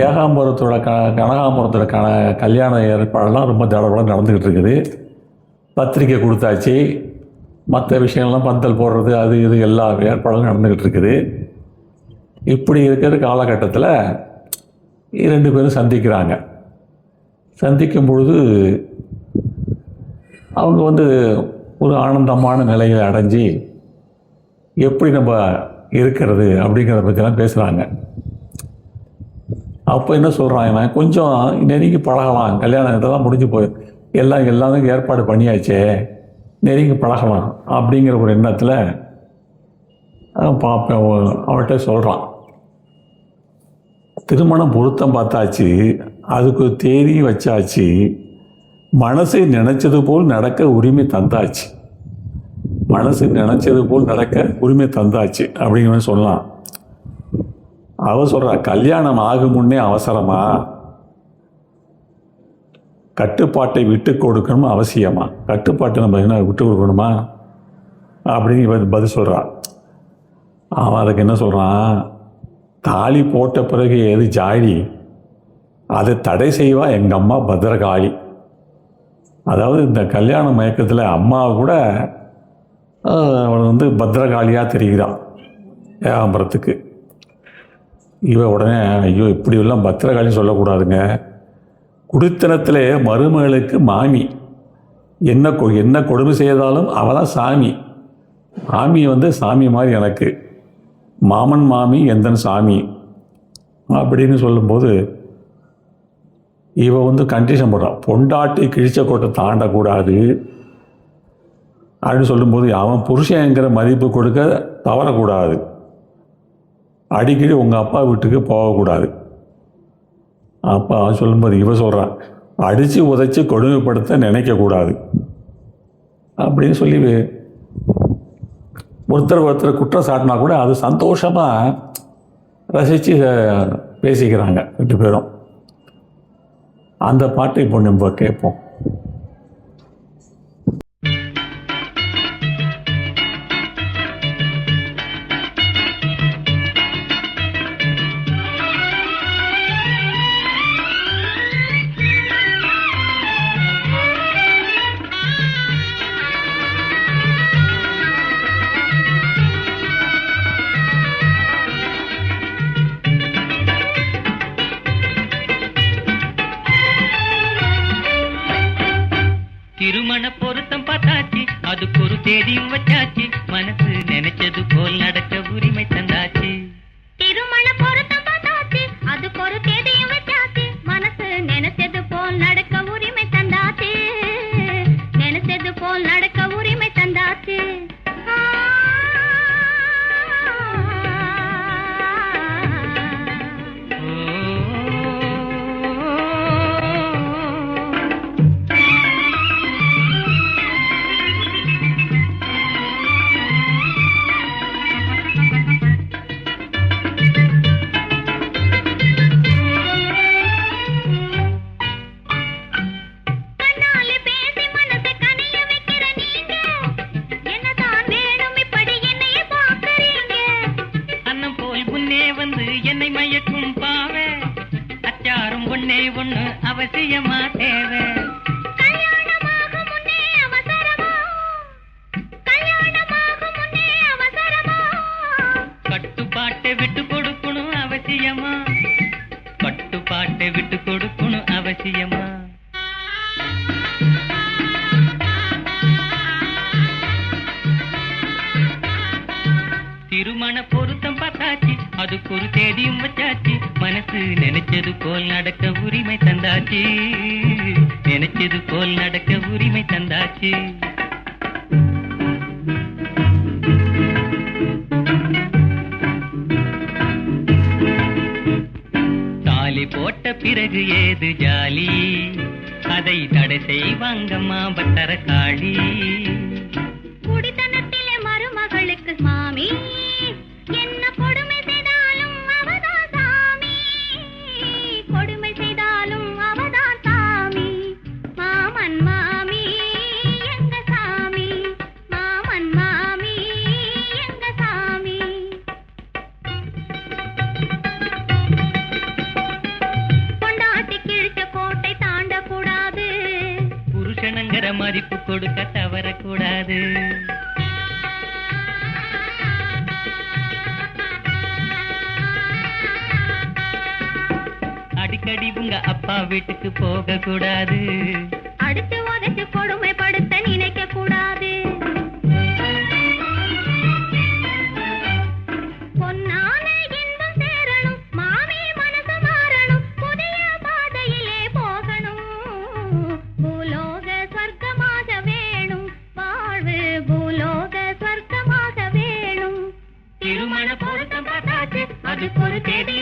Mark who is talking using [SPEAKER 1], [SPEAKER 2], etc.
[SPEAKER 1] ஏகாம்பரத்தோட கனகாம்பரத்தோட கல்யாண ஏற்பாடெல்லாம் ரொம்ப தடபடம் நடந்துக்கிட்டு இருக்குது. பத்திரிக்கை கொடுத்தாச்சு, மற்ற விஷயங்கள்லாம் பந்தல் போடுறது அது இது எல்லா ஏற்பாடும் நடந்துக்கிட்டு இருக்குது. இப்படி இருக்கிற காலகட்டத்தில் 2 பேரும் சந்திக்கிறாங்க. சந்திக்கும் பொழுது அவங்க ஒரு ஆனந்தமான நிலையை அடைஞ்சி எப்படி நம்ம இருக்கிறது அப்படிங்கிறத பற்றிலாம் பேசுகிறாங்க. அப்போ என்ன சொல்கிறாங்கன்னா, கொஞ்சம் நெருங்கி பழகலாம், கல்யாணம் இதெல்லாம் முடிஞ்சு போய் எல்லாத்துக்கும் ஏற்பாடு பண்ணியாச்சே, நெருங்கி பழகலாம் அப்படிங்கிற ஒரு எண்ணத்தில் அவன்கிட்ட சொல்கிறான். திருமணம் பொருத்தம் பார்த்தாச்சு, அதுக்கு தேதி வச்சாச்சு, மனசு நினச்சது போல் நடக்க உரிமை தந்தாச்சு, மனசு நினச்சது போல் நடக்க உரிமை தந்தாச்சு அப்படிங்கிற சொல்லலாம். அவ சொல்கிறா, கல்யாணம் ஆகும் முன்னே அவசரமா, கட்டுப்பாட்டை விட்டு கொடுக்கணும் அவசியமா, கட்டுப்பாட்டை நம்ம என்ன விட்டு கொடுக்கணுமா அப்படின்னு பதில் சொல்கிறான். அவன் அதுக்கு என்ன சொல்கிறான், தாலி போட்ட பிறகு எது ஜாலி, அதை தடை செய்வா எங்கள் அம்மா பத்திரகாளி. அதாவது இந்த கல்யாண மயக்கத்தில் அம்மா கூட அவள் பத்திரகாளியாக தெரிகிறான் ஏகாம்பரத்துக்கு. இவன் உடனே, ஐயோ இப்படியெல்லாம் பத்திரகாளின்னு சொல்லக்கூடாதுங்க, குடித்தனத்தில் மருமகளுக்கு மாமி, என்ன கொடுமை செய்தாலும் அவள் தான் சாமி, மாமி சாமி மாதிரி எனக்கு, மாமன் மாமி எந்தன் சாமி அப்படின்னு சொல்லும்போது இவ கண்டிஷன் போடுறான், பொண்டாட்டி கிழிச்ச கோட்டை தாண்டக்கூடாது அப்படின்னு சொல்லும்போது அவன் புருஷங்கிற மதிப்பு கொடுக்க தவறக்கூடாது, அடிக்கடி உங்கள் அப்பா வீட்டுக்கு போகக்கூடாது. அப்பா அவன் சொல்லும்போது இவ சொல்கிறான், அடித்து உதைச்சி கொடுமைப்படுத்த நினைக்கக்கூடாது அப்படின்னு சொல்லி ஒருத்தர் குற்றம் சாட்டினா கூட அது சந்தோஷமாக ரசித்து பேசிக்கிறாங்க 2 பேரும். அந்த பாட்டை இப்போ நம்ம கேட்போம்.
[SPEAKER 2] திருமண பொருத்தம் பார்த்தாச்சு, அதுக்கு ஒரு தேதியும் வச்சாச்சு, மனசு நினைச்சது போல் நடக்க உரிமை தந்தாச்சு.
[SPEAKER 3] திருமண பொருத்தம் பார்த்தாச்சு, அதுக்கு ஒரு தேதியும் வச்சாச்சு, மனசு நினைச்சது போல் நடக்க உரிமை தந்தாச்சு, நினைச்சது போல் நடக்க உரிமை தந்தாச்சு.
[SPEAKER 2] என்னை மயக்கும் பாவே, அச்சாரும் ஒன்னே ஒண்ணு அவசியமா தேவை.
[SPEAKER 3] கல்யாணமாகும் முன்னே அவசரமா, கல்யாணமாகும் முன்னே அவசரமா,
[SPEAKER 2] கட்டுப்பாட்டை விட்டு கொடுக்கணும் அவசியமா, கட்டுப்பாட்டை விட்டு கொடுக்கணும் அவசியமா. திருமண பொருத்தம் பார்த்தாச்சு, அதுக்கு ஒரு தேதியும் வச்சாச்சு, மனசு நினைச்சது போல் நடக்க உரிமை தந்தாச்சு, நினைச்சது போல் நடக்க உரிமை தந்தாச்சு. தாலி போட்ட பிறகு ஏது ஜாலி, அதை தடை செய்வாங்கம்மா பத்திரகாளி.
[SPEAKER 3] குடித்தனத்திலே மருமகளுக்கு மாமி, என்ன கொடுமை செய்தாலும் அவதான் சாமி, கொடுமை செய்தாலும் அவதான் சாமி, மாமன் மாமி எங்க சாமி, மாமன் மாமி எங்க சாமி.
[SPEAKER 2] மதிப்பு கொடுக்க தவறக்கூடாது. அடிக்கடி உங்க அப்பா வீட்டுக்கு போக கூடாது.
[SPEAKER 3] அடுத்து உதச்சு கொடுமைப்படுத்த நினைக்க கூடாது. பொன்னான இன்பம் சேரணும், மாமி மனசு மாறணும், புதிய பாதையிலே போகணும். பூலோக சொர்க்கமாக வேணும், வாழ்வு பூலோக சொர்க்கமாக வேணும்.
[SPEAKER 2] திருமண பொருத்தம் பார்த்தாச்சு, அதுக்கு ஒரு தேதி